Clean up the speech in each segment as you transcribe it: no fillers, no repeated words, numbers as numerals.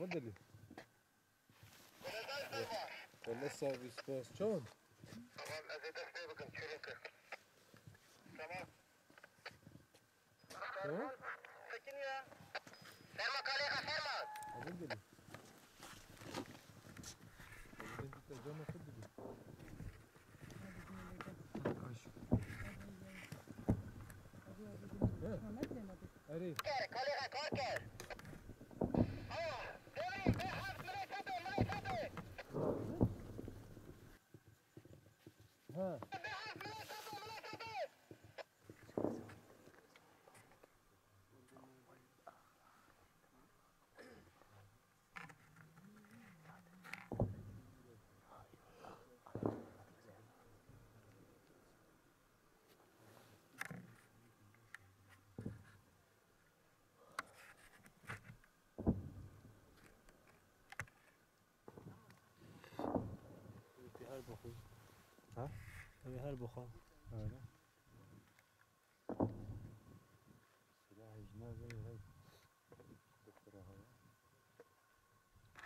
دلی والله سرویس باز چون تمام اول دلی انت ترجمة خد دلی اري ها هر بخور ها هر بخور آره سلاح جنازة هاي دكتورة هاي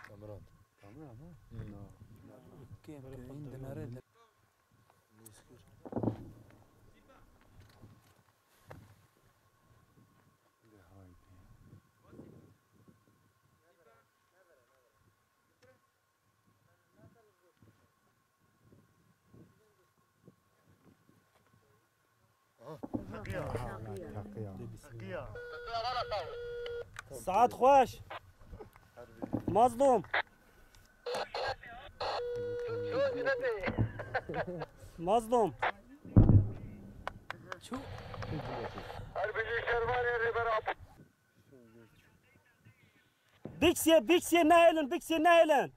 كاميرات كاميرا ما كيف عندنا رد يسكر هاي ساعات خوش مظلوم مظلوم شو بيكسي نايلن